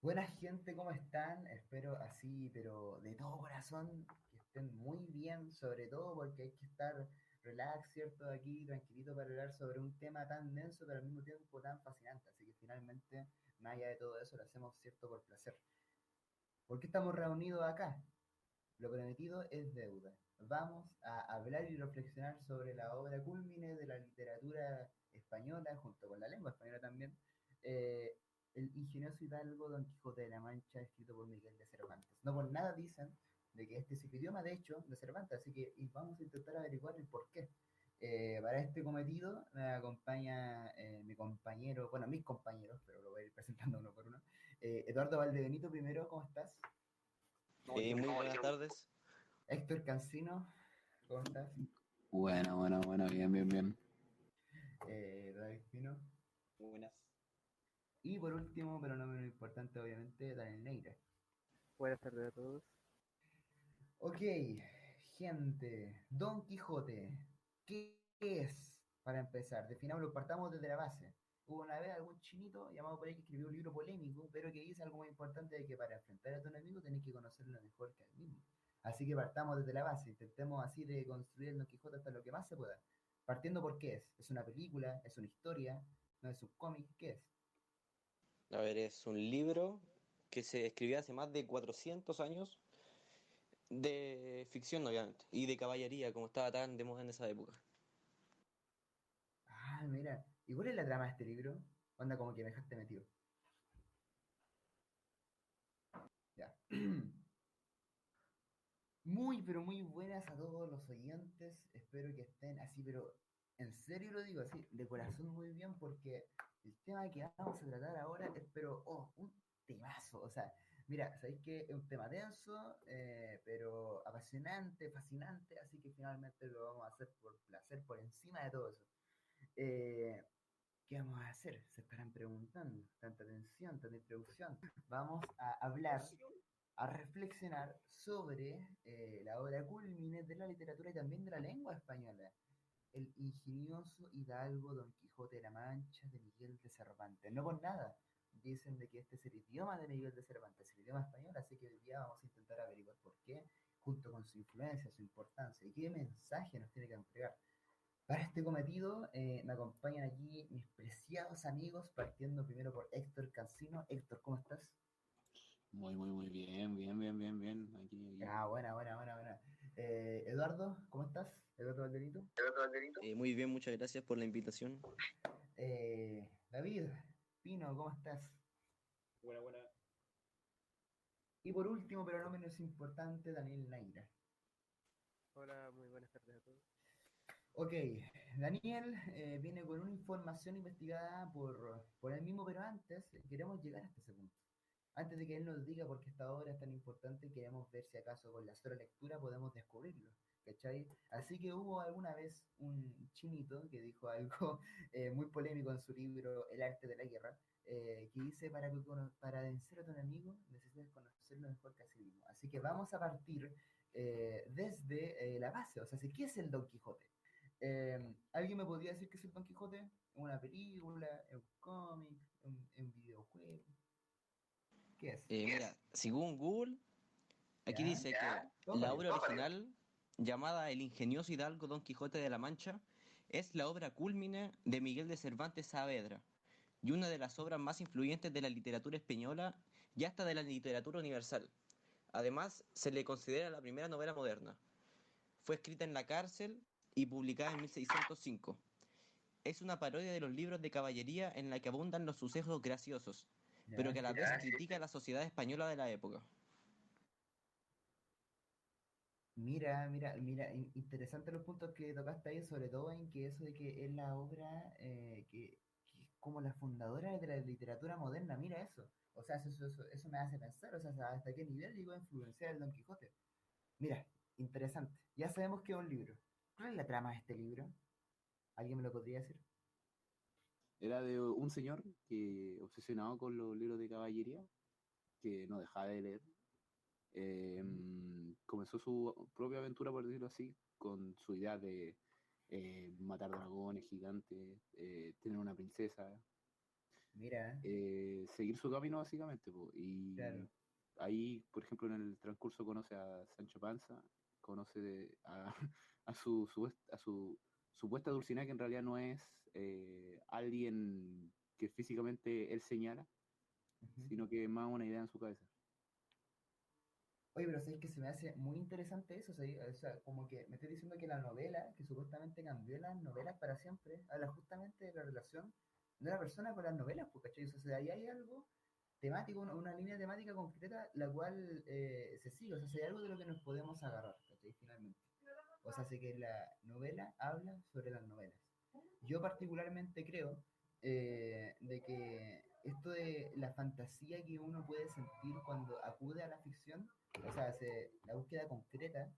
Buena gente, ¿cómo están? Espero así, pero de todo corazón, que estén muy bien, sobre todo porque hay que estar relax, ¿cierto? Aquí, tranquilito para hablar sobre un tema tan denso, pero al mismo tiempo tan fascinante. Así que finalmente, más allá de todo eso, lo hacemos, ¿cierto? Por placer. ¿Por qué estamos reunidos acá? Lo prometido es deuda. Vamos a hablar y reflexionar sobre la obra cúlmine de la literatura española, junto con la lengua española también, eh, el ingenioso hidalgo Don Quijote de la Mancha, escrito por Miguel de Cervantes. No por nada dicen de que este es el idioma, de hecho, de Cervantes, así que y vamos a intentar averiguar el por qué. Para este cometido me acompaña mi compañero, bueno, mis compañeros, pero lo voy a ir presentando uno por uno. Eduardo Valdebenito, primero, ¿cómo estás? Muy buenas tardes. Héctor Cancino, ¿cómo estás? Bueno, bien, bien, bien. David Pino. Buenas. Y por último, pero no menos importante, obviamente, Daniel Neira. Buenas tardes a todos. Ok, gente, Don Quijote, ¿qué es? Para empezar, definámoslo, partamos desde la base. Hubo una vez algún chinito llamado por ahí que escribió un libro polémico, pero que dice algo muy importante de que para enfrentar a tu enemigo tenés que conocerlo mejor que a él mismo. Así que partamos desde la base, intentemos así de construir el Don Quijote hasta lo que más se pueda. Partiendo por qué es. ¿Es una película? ¿Es una historia? ¿No es un cómic? ¿Qué es? A ver, es un libro que se escribió hace más de 400 años, de ficción obviamente, y de caballería, como estaba tan de moda en esa época. Ah, mira. ¿Y cuál es la trama de este libro? Onda como que me dejaste metido. Ya. Muy, pero muy buenas a todos los oyentes. Espero que estén así, pero en serio lo digo así, de corazón muy bien, porque el tema que vamos a tratar ahora es, pero, oh, un temazo. O sea, mira, sabéis que es un tema denso, pero apasionante, fascinante, así que finalmente lo vamos a hacer por placer, por encima de todo eso. Eh, ¿Qué vamos a hacer? Se estarán preguntando. Tanta atención, tanta introducción. Vamos a hablar, a reflexionar sobre la obra culmine de la literatura y también de la lengua española, el ingenioso hidalgo Don Quijote de la Mancha de Miguel de Cervantes. No por nada dicen de que este es el idioma de Miguel de Cervantes, el idioma español, así que hoy día vamos a intentar averiguar por qué, junto con su influencia, su importancia y qué mensaje nos tiene que entregar. Para este cometido me acompañan aquí mis preciados amigos, partiendo primero por Héctor Cancino. Héctor, ¿cómo estás? Muy bien, bien, bien, bien, bien. Aquí. Ah, buena, buena, buena, buena. Eduardo, ¿cómo estás? Eduardo Valderito. Muy bien, muchas gracias por la invitación. David Pino, ¿cómo estás? Buena, buena. Y por último, pero no menos importante, Daniel Naira. Hola, muy buenas tardes a todos. Ok, Daniel viene con una información investigada por él mismo, pero antes queremos llegar hasta ese punto. Antes de que él nos diga por qué esta obra es tan importante, queremos ver si acaso con la sola lectura podemos descubrirlo. ¿Cachai? Así que hubo alguna vez un chinito que dijo algo muy polémico en su libro El arte de la guerra, que dice, para vencer a tu enemigo necesitas conocerlo mejor que a sí mismo. Así que vamos a partir desde la base, o sea, ¿qué es el Don Quijote? ¿Alguien me podría decir qué es el Don Quijote? ¿Una película? ¿Un cómic? ¿Un videojuego? ¿Qué es? Mira, según Google, aquí ¿Ya? dice que la Tópale. obra original, llamada El ingenioso hidalgo Don Quijote de la Mancha, es la obra cúlmine de Miguel de Cervantes Saavedra y una de las obras más influyentes de la literatura española y hasta de la literatura universal. Además, se le considera la primera novela moderna. Fue escrita en la cárcel y publicada en 1605. Es una parodia de los libros de caballería en la que abundan los sucesos graciosos, pero ¿Ya? que a la vez critica a la sociedad española de la época. Mira, mira, mira, interesante los puntos que tocaste ahí, sobre todo en que eso de que es la obra que es como la fundadora de la literatura moderna, mira eso. O sea, eso me hace pensar, o sea, hasta qué nivel llegó a influenciar el Don Quijote. Mira, interesante. Ya sabemos que es un libro. ¿Cuál es la trama de este libro? ¿Alguien me lo podría decir? Era de un señor que, obsesionado con los libros de caballería, que no dejaba de leer, comenzó su propia aventura, por decirlo así, con su idea de matar dragones gigantes, tener una princesa. Mira, seguir su camino básicamente, po. claro. Y ahí, por ejemplo, en el transcurso conoce a Sancho Panza, conoce a su supuesta Dulcinea, que en realidad no es alguien que físicamente él señala, Ujú. sino que es más una idea en su cabeza. Oye, pero sabes que se me hace muy interesante eso, o sea, como que me estoy diciendo que la novela, que supuestamente cambió las novelas para siempre, habla justamente de la relación de la persona con las novelas, pues, ¿cachai? O sea, ahí hay algo temático, una línea temática concreta, la cual se sigue, o sea, si hay algo de lo que nos podemos agarrar, ¿cachai? Finalmente. O sea, sé que la novela habla sobre las novelas. Yo particularmente creo de que esto de la fantasía que uno puede sentir cuando acude a la ficción, o sea, la búsqueda concreta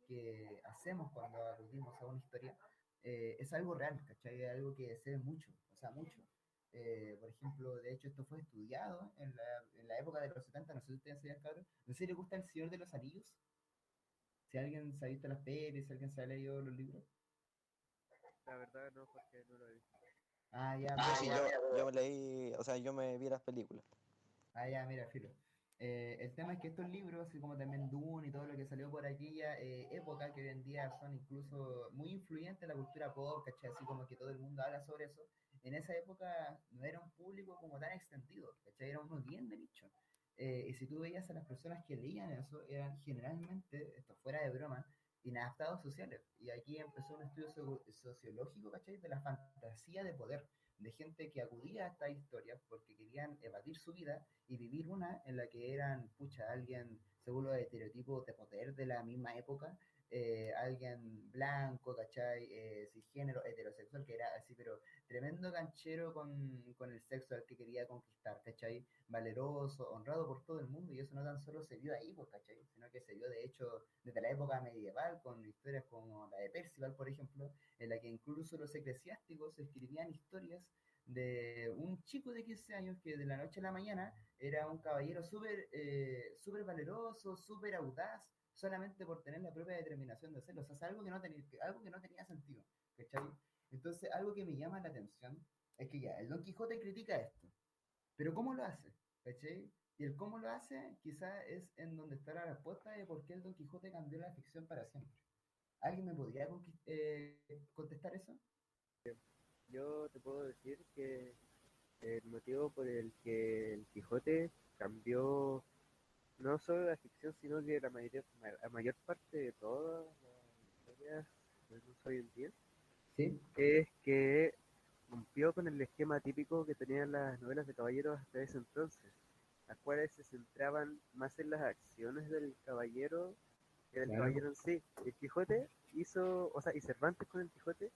que hacemos cuando acudimos a una historia, es algo real, ¿cachai? Es algo que se ve mucho, o sea, mucho. Por ejemplo, de hecho, esto fue estudiado en la época de los 70, no sé si ustedes sabían, cabrón. No sé si les gusta El Señor de los Anillos, si alguien se ha visto las pelis, si alguien se ha leído los libros. La verdad no, porque no lo he visto. Ah, ya, Yo mira, sí, yo me leí, o sea, yo me vi las películas. ah, ya, mira, filo. El tema es que estos libros, así como también Dune y todo lo que salió por aquella época, que hoy en día son incluso muy influyentes en la cultura pop, ¿cachai? Así como que todo el mundo habla sobre eso. En esa época no era un público como tan extendido, ¿cachai? Era uno bien de nicho. Y si tú veías a las personas que leían eso, eran generalmente, esto fuera de broma, inadaptados sociales. Y aquí empezó un estudio sociológico, ¿cachai? De la fantasía de poder, de gente que acudía a estas historias porque querían evadir su vida y vivir una en la que eran, pucha, alguien, según los estereotipos de poder de la misma época, alguien blanco, ¿cachai? Cisgénero, heterosexual, que era así, pero tremendo ganchero con el sexo al que quería conquistar, ¿cachai? Valeroso, honrado por todo el mundo, y eso no tan solo se vio ahí, pues, ¿cachai? Sino que se vio, de hecho, desde la época medieval, con historias como la de Percival, por ejemplo, en la que incluso los eclesiásticos escribían historias de un chico de 15 años que de la noche a la mañana era un caballero súper valeroso, súper audaz, solamente por tener la propia determinación de hacerlo. O sea, es algo que no tenía sentido, ¿cachai? Entonces, algo que me llama la atención es que ya, el Don Quijote critica esto, pero ¿cómo lo hace? ¿Cachai? Y el cómo lo hace quizá es en donde está la respuesta de por qué el Don Quijote cambió la ficción para siempre. ¿Alguien me podría contestar eso? Yo te puedo decir que el motivo por el que el Quijote cambió no solo la ficción, sino que la mayor parte de todas las historias que vemos hoy en día, Sí. es que rompió con el esquema típico que tenían las novelas de caballeros hasta ese entonces, las cuales se centraban más en las acciones del caballero que del Claro. caballero en sí. El Quijote hizo, o sea, y Cervantes con el Quijote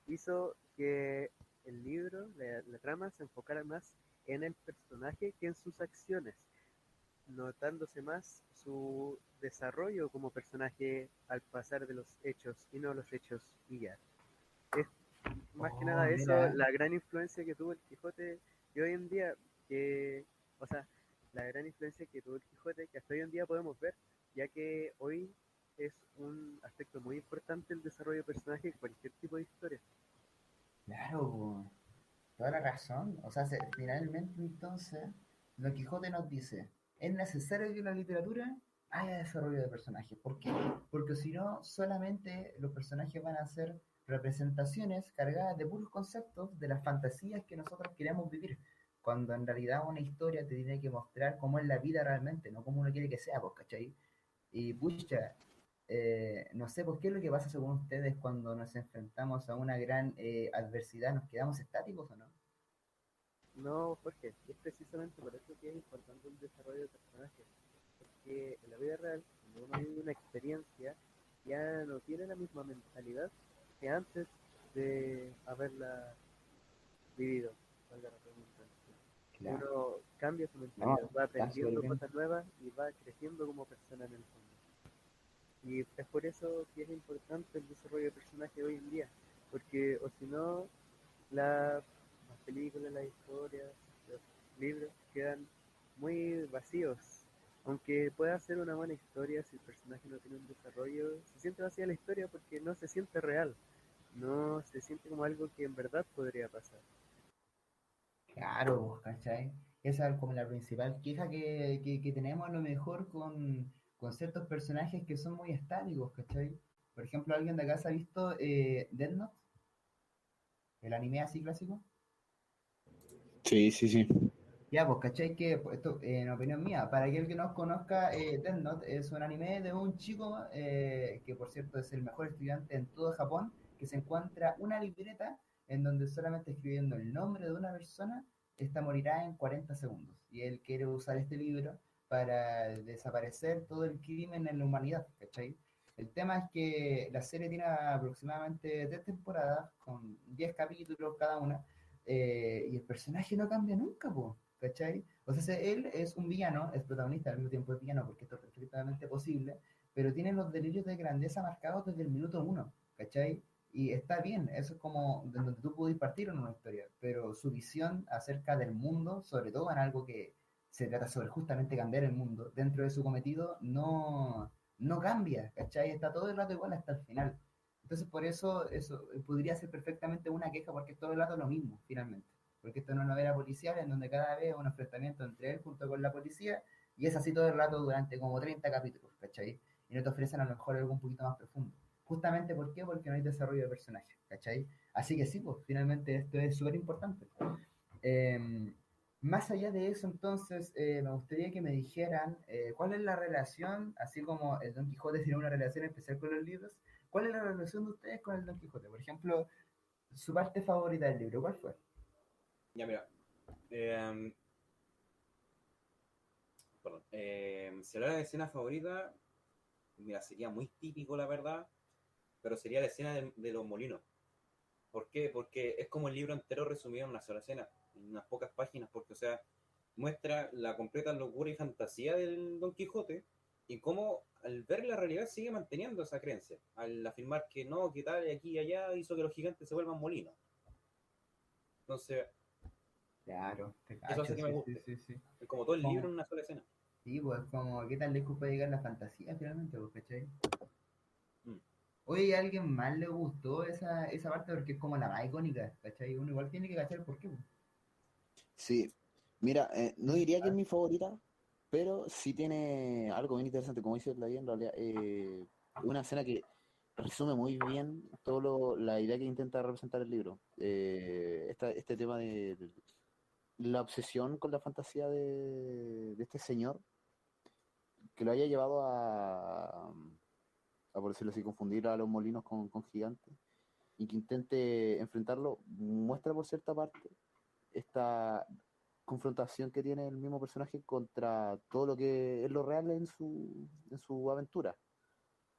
hizo que el libro, la trama, se enfocara más en el personaje que en sus acciones, notándose más su desarrollo como personaje al pasar de los hechos y no los hechos y ya. Es más que Oh, nada eso, mira. la gran influencia que tuvo el Quijote y hoy en día, que, o sea, la gran influencia que tuvo el Quijote que hasta hoy en día podemos ver, ya que hoy es un aspecto muy importante el desarrollo de personaje en cualquier tipo de historia. Claro, po, toda la razón. O sea, finalmente entonces, Don Quijote nos dice, es necesario que en la literatura haya desarrollo de personajes. ¿Por qué? Porque si no, solamente los personajes van a ser representaciones cargadas de puros conceptos de las fantasías que nosotros queremos vivir. Cuando en realidad una historia te tiene que mostrar cómo es la vida realmente, no como uno quiere que sea, pues, ¿cachai? Y pucha, no sé, pues, ¿qué es lo que pasa según ustedes cuando nos enfrentamos a una gran adversidad? ¿Nos quedamos estáticos o no? No, Jorge, es precisamente por eso que es importante el desarrollo de personajes, porque en la vida real, cuando uno vive una experiencia, ya no tiene la misma mentalidad que antes de haberla vivido, valga la redundancia. Claro, Uno cambia su no, mentalidad, va está súper aprendiendo bien. cosas nuevas y va creciendo como persona en el fondo. Y es por eso que es importante el desarrollo de personajes hoy en día, porque o si no, las películas, las historias, los libros quedan muy vacíos. Aunque pueda ser una buena historia, si el personaje no tiene un desarrollo, se siente vacía la historia porque no se siente real, no se siente como algo que en verdad podría pasar. Claro, pues, ¿cachai? Esa es como la principal queja que tenemos a lo mejor con ciertos personajes que son muy estáticos, ¿cachai? Por ejemplo, ¿alguien de acá se ha visto Death Note, el anime así clásico? Sí, sí, sí. Ya, pues, ¿cachai? Que, pues, esto, en opinión mía, para aquel que no os conozca, Death Note es un anime de un chico que, por cierto, es el mejor estudiante en todo Japón, que se encuentra una libreta en donde solamente escribiendo el nombre de una persona, esta morirá en 40 segundos. Y él quiere usar este libro para desaparecer todo el crimen en la humanidad, ¿cachai? El tema es que la serie tiene aproximadamente 3 temporadas, con 10 capítulos cada una, y el personaje no cambia nunca, po, ¿cachai? O sea, él es un villano, es protagonista al mismo tiempo es villano, porque esto es perfectamente posible, pero tiene los delirios de grandeza marcados desde el minuto uno, ¿cachai? Y está bien, eso es como de donde tú puedes partir en una historia, pero su visión acerca del mundo, sobre todo en algo que se trata sobre justamente cambiar el mundo, dentro de su cometido, no cambia, ¿cachai? Está todo el rato igual hasta el final. Entonces, por eso podría ser perfectamente una queja, porque es todo el rato lo mismo, finalmente. Porque esto no es una novela policial en donde cada vez es un enfrentamiento entre él junto con la policía, y es así todo el rato durante como 30 capítulos, ¿cachai? Y no te ofrecen a lo mejor algo un poquito más profundo. Justamente, ¿por qué? Porque no hay desarrollo de personaje, ¿cachai? Así que sí, pues finalmente esto es súper importante. Eh, Más allá de eso, entonces, me gustaría que me dijeran cuál es la relación, así como el Don Quijote tiene una relación especial con los libros, cuál es la relación de ustedes con el Don Quijote. Por ejemplo, su parte favorita del libro, ¿cuál fue? Ya, mira. em, Perdón. Si hablara de escena favorita, mira, sería muy típico, la verdad, pero sería la escena de los molinos. ¿Por qué? Porque es como el libro entero resumido en una sola escena, en unas pocas páginas, porque, o sea, muestra la completa locura y fantasía del Don Quijote y cómo al ver la realidad sigue manteniendo esa creencia, al afirmar que no, que tal, y aquí y allá hizo que los gigantes se vuelvan molinos. Entonces, Claro, te eso hace cacho, que me sí, sí, guste. sí, sí. Es como todo el libro en Como, una sola escena. sí, pues como, ¿qué tan lejos puede llegar la fantasía finalmente, pues, cachai? Mm. Oye, ¿a alguien más le gustó esa parte? Porque es como la más icónica, ¿cachai? Uno igual tiene que cachar por qué, pues. Sí, mira, no diría que es mi favorita, pero sí tiene algo bien interesante, como dice la en realidad, una escena que resume muy bien la idea que intenta representar el libro. Este tema de la obsesión con la fantasía de este señor, que lo haya llevado por decirlo así, confundir a los molinos con gigantes, y que intente enfrentarlo, muestra por cierta parte esta confrontación que tiene el mismo personaje contra todo lo que es lo real en su aventura,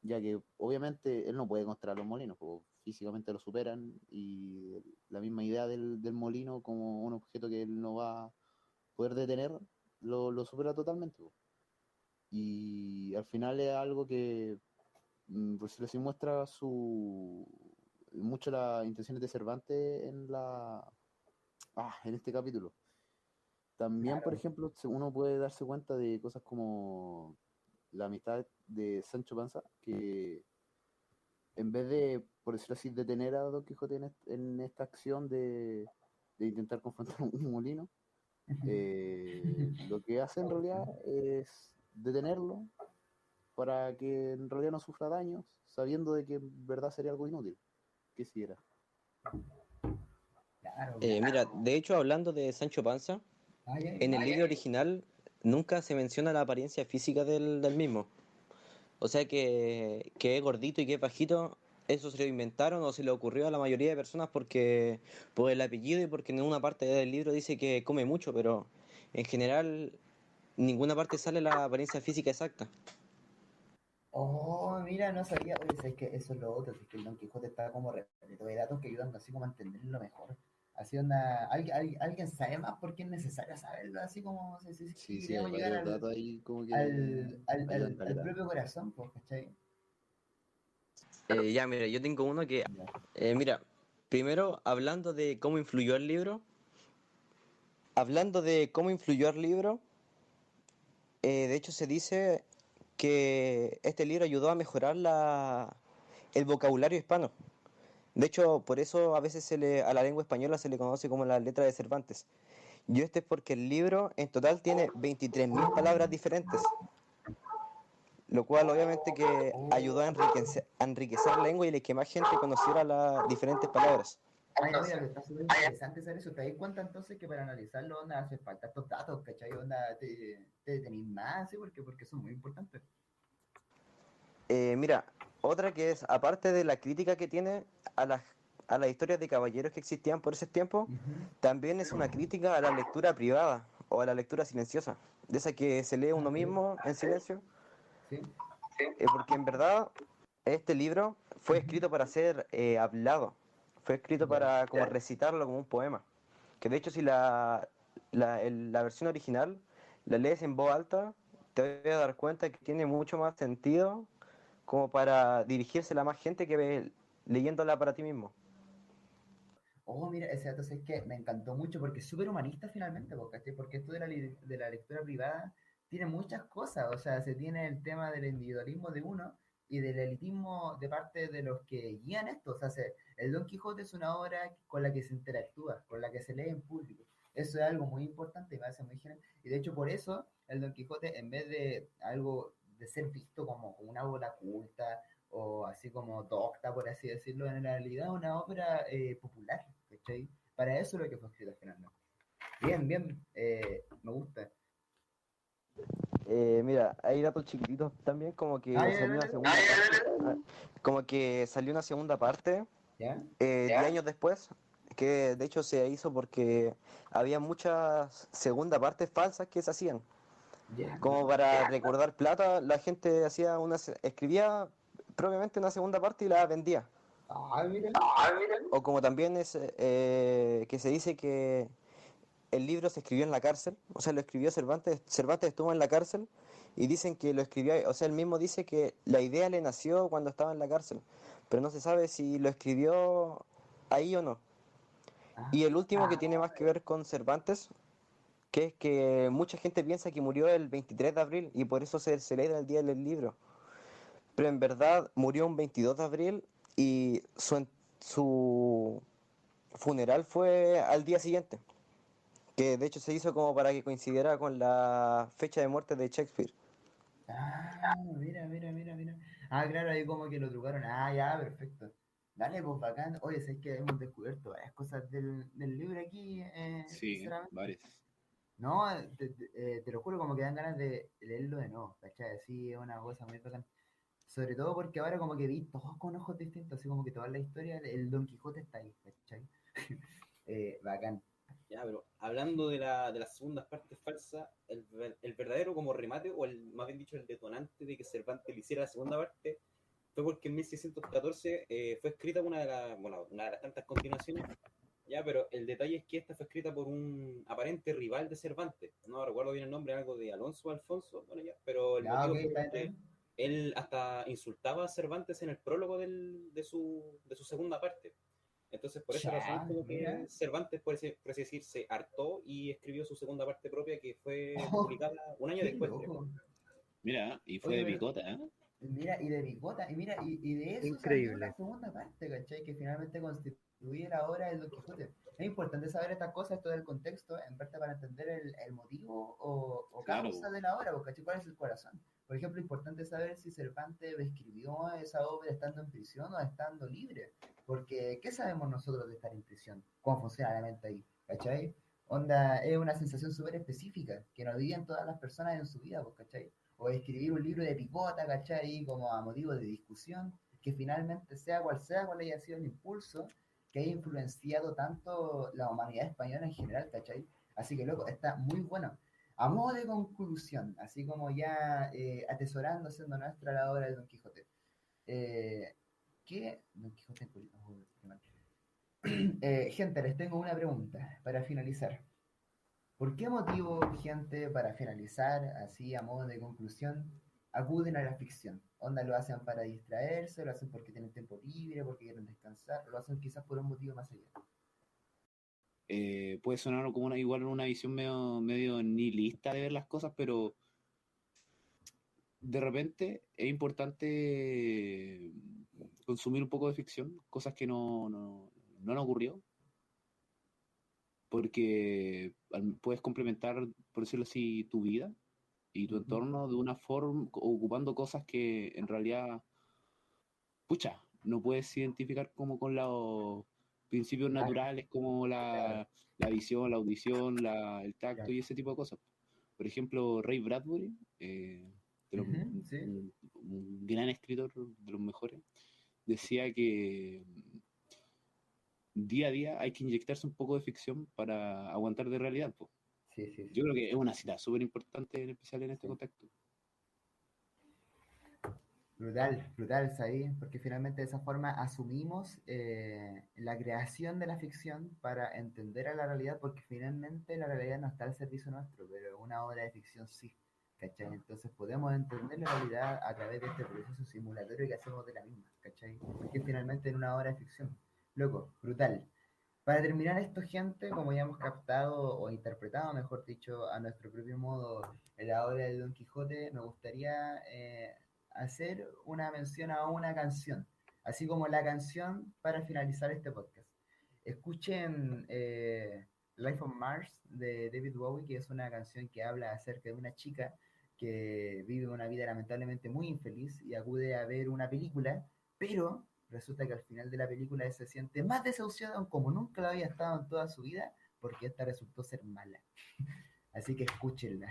ya que obviamente él no puede contra los molinos, porque físicamente lo superan y la misma idea del molino como un objeto que él no va a poder detener lo supera totalmente. Po. Y al final es algo que, por si así, muestra mucho las intenciones de Cervantes en este capítulo. También, por Claro. ejemplo, uno puede darse cuenta de cosas como la amistad de Sancho Panza, que en vez de, por decirlo así, detener a Don Quijote en esta acción de intentar confrontar un molino, lo que hace en realidad es detenerlo para que en realidad no sufra daños, sabiendo de que en verdad sería algo inútil, que si era. Claro. Mira, de hecho, hablando de Sancho Panza, Ah, ya, en ya. el libro original nunca se menciona la apariencia física del mismo. O sea que es gordito y que es bajito, eso se lo inventaron o se le ocurrió a la mayoría de personas porque por el apellido y porque en una parte del libro dice que come mucho, pero en general ninguna parte sale la apariencia física exacta. Oh, mira, no sabía. Oye, sabes que eso es lo otro, es que el Don Quijote está como repleto de datos que ayudan así como a entenderlo mejor. Así onda, ¿alguien sabe más por qué es necesario saberlo? Así como si Sí, sí, hay queríamos llegar varios datos ahí como que ayudan al caleta. propio corazón, pues, ¿cachai? Ya, mira, yo tengo uno que, Ya. mira, primero hablando de cómo influyó el libro, hablando de cómo influyó el libro, de hecho se dice que este libro ayudó a mejorar el vocabulario hispano. De hecho, por eso a veces a la lengua española se le conoce como la letra de Cervantes. Y este es porque el libro en total tiene 23.000 palabras diferentes, lo cual obviamente que ayudó a enriquecer la lengua y que más gente conociera las diferentes palabras. Ay, no, mira, que está súper interesante hacer eso. ¿Te das cuenta entonces que para analizarlo, onda, hace falta estos datos, ¿cachai? Onda, te tenéis más, ¿sí? Porque son muy importantes. Mira, otra que es, aparte de la crítica que tiene a las historias de caballeros que existían por ese tiempo, Ujú. también es una crítica a la lectura privada o a la lectura silenciosa, de esa que se lee uno Sí, mismo en silencio, sí. porque en verdad este libro fue Ujú. escrito para ser hablado, fue escrito Ya. para como recitarlo como un poema, que de hecho si la versión original la lees en voz alta, te vas a dar cuenta que tiene mucho más sentido como para dirigírsela a más gente que ve leyéndola para ti mismo. Oh, mira, ese dato es que me encantó mucho porque es súper humanista finalmente, ¿cachai? Porque esto de la lectura privada tiene muchas cosas, o sea, se tiene el tema del individualismo de uno y del elitismo de parte de los que guían esto, o sea, el Don Quijote es una obra con la que se interactúa, con la que se lee en público. Eso es algo muy importante y me hace muy genial. Y de hecho por eso el Don Quijote, en vez de algo de ser visto como una obra culta, o así como docta, por así decirlo, en realidad una obra popular, ¿cachai? Para eso es lo que fue escrito finalmente. Bien, bien, me gusta. Mira, hay datos chiquititos también, como Ah, que ya, salió una dale, segunda parte, como que salió una segunda parte ¿ya? 10 años después, que de hecho se hizo porque había muchas segunda partes falsas que se hacían. Ya. Como para recordar plata, la gente escribía propiamente una segunda parte y la vendía. Ah, mira. O como también es que se dice que el libro se escribió en la cárcel, o sea, lo escribió Cervantes, Cervantes estuvo en la cárcel y dicen que lo escribió, o sea, él mismo dice que la idea le nació cuando estaba en la cárcel, pero no se sabe si lo escribió ahí o no. Ah, Y el último que tiene más que ver con Cervantes, que es que mucha gente piensa que murió el 23 de abril y por eso se celebra el Día del Libro, pero en verdad murió un 22 de abril y su funeral fue al día siguiente, que de hecho se hizo como para que coincidiera con la fecha de muerte de Shakespeare. mira, mira, mira, mira. Ah, claro, ahí como que lo trucaron. Ah, ya, perfecto. Dale, pues bacán. Oye, es que hemos descubierto varias cosas del libro aquí, Sí, sinceramente. varios. No, te lo juro, como que dan ganas de leerlo de nuevo, ¿cachai? Sí, es una cosa muy bacán. Sobre todo porque ahora como que vi todos con ojos distintos, así como que toda la historia, el Don Quijote está ahí, ¿cachai? Bacán. Ya, pero hablando de las segundas partes falsas, el verdadero como remate, o el más bien dicho, el detonante de que Cervantes le hiciera la segunda parte, fue porque en 1614 fue escrita una de las tantas continuaciones, ya, pero el detalle es que esta fue escrita por un aparente rival de Cervantes, no recuerdo bien el nombre, algo de Alonso o Alfonso, bueno, ya, pero el Ya, ok, motivo fue está bien, está porque bien. él hasta insultaba a Cervantes en el prólogo de su segunda parte. Entonces, por esa razón, Ya, como mira. que Cervantes, por así decir, se hartó y escribió su segunda parte propia, que fue Oh, publicada un año qué después, creo. loco. Mira, y fue Oye, de pero picota, ¿eh? mira, y de Bigota, y mira, y de eso salió la Increíble. segunda parte, ¿cachai? Que finalmente constituye la obra del Don Quijote. Es importante saber estas cosas, todo el contexto, en parte para entender el motivo o Claro, causa de la obra, ¿cachai? ¿Cuál es el corazón? Por ejemplo, importante saber si Cervantes escribió esa obra estando en prisión o estando libre. Porque, ¿qué sabemos nosotros de estar en prisión? ¿Cómo funciona la mente ahí? ¿Cachai? Onda, es una sensación súper específica que no viven todas las personas en su vida, pues, ¿cachai? O escribir un libro de picota, ¿cachai? Como a motivo de discusión, que finalmente sea cual haya sido el impulso que haya influenciado tanto la humanidad española en general, ¿cachai? Así que, loco, está muy bueno. A modo de conclusión, así como ya atesorando, siendo nuestra la obra de Don Quijote. Eh, ¿Qué? Don Quijote, oh, qué mal. Gente, les tengo una pregunta para finalizar. ¿Por qué motivo, gente, para finalizar, así a modo de conclusión, acuden a la ficción? Onda, lo hacen para distraerse, lo hacen porque tienen tiempo libre, porque quieren descansar, lo hacen quizás por un motivo más allá. puede sonar como igual una visión medio nihilista de ver las cosas, pero de repente es importante consumir un poco de ficción, cosas que no han ocurrido, porque puedes complementar, por decirlo así, tu vida y tu Ujú. entorno de una forma, ocupando cosas que en realidad, pucha, no puedes identificar como con los principios Claro, naturales como claro, la visión, la audición, el tacto claro. y ese tipo de cosas. Por ejemplo, Ray Bradbury, Ujú, sí. un gran escritor de los mejores, decía que día a día hay que inyectarse un poco de ficción para aguantar de realidad, po. Sí, sí, Yo sí, creo que es una cita súper importante, en especial en este sí. contexto. Brutal, brutal, ¿sabí? Porque finalmente de esa forma asumimos la creación de la ficción para entender a la realidad, porque finalmente la realidad no está al servicio nuestro, pero una obra de ficción sí, ¿cachai? Entonces podemos entender la realidad a través de este proceso simulatorio que hacemos de la misma, ¿cachai? Porque finalmente en una obra de ficción. Loco, brutal. Para terminar esto, gente, como ya hemos captado o interpretado, mejor dicho, a nuestro propio modo la obra de Don Quijote, me gustaría hacer una mención a una canción, así como la canción para finalizar este podcast. Escuchen Life on Mars de David Bowie, que es una canción que habla acerca de una chica que vive una vida lamentablemente muy infeliz y acude a ver una película, pero resulta que al final de la película se siente más desahuciado como nunca lo había estado en toda su vida, porque esta resultó ser mala. Así que escúchenla,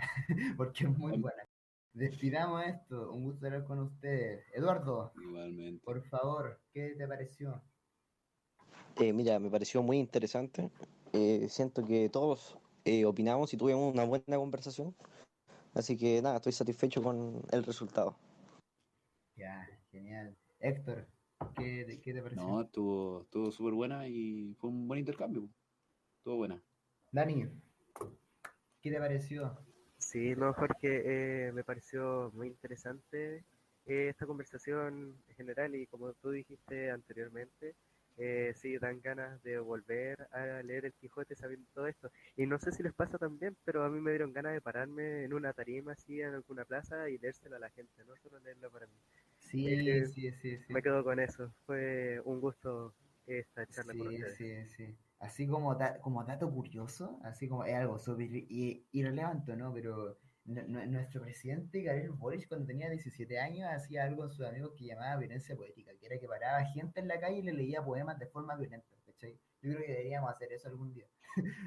porque es muy buena. Despidamos esto, un gusto hablar con ustedes. Eduardo, Igualmente. por favor, ¿qué te pareció? Mira, me pareció muy interesante. Siento que todos opinamos y tuvimos una buena conversación. Así que nada, estoy satisfecho con el resultado. Ya, genial. Héctor, ¿qué te pareció? No, estuvo súper buena y fue un buen intercambio. Estuvo buena. Dani, ¿qué te pareció? Sí, no, Jorge, me pareció muy interesante esta conversación en general y como tú dijiste anteriormente, sí, dan ganas de volver a leer El Quijote sabiendo todo esto. Y no sé si les pasa también, pero a mí me dieron ganas de pararme en una tarima así en alguna plaza y leérselo a la gente, no solo leerlo para mí. Sí, Eh, sí, sí, sí. Me quedo con eso. Fue un gusto esta charla con Sí, ustedes. sí, sí. Así como, como dato curioso, así como es algo súper irrelevante, ¿no? Pero nuestro presidente, Gabriel Boric, cuando tenía 17 años, hacía algo con sus amigos que llamaba violencia poética, que era que paraba gente en la calle y le leía poemas de forma violenta, ¿cachai? Yo creo que deberíamos hacer eso algún día.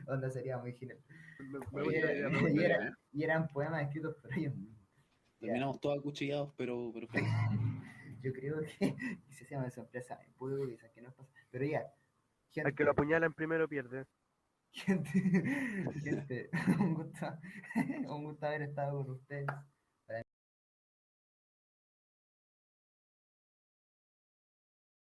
Onda sería muy genial. Me Y, Oye, gusta la idea, me gusta y la era- idea. y eran poemas escritos por ellos mismos. Ya. terminamos todos acuchillados, pero felices. Yo creo que si hacíamos esa empresa, pudo quizás que no pasa. Pero ya, Al que lo gente. apuñalan primero pierde. Gente, gente, un gusto, un gusto haber estado con ustedes.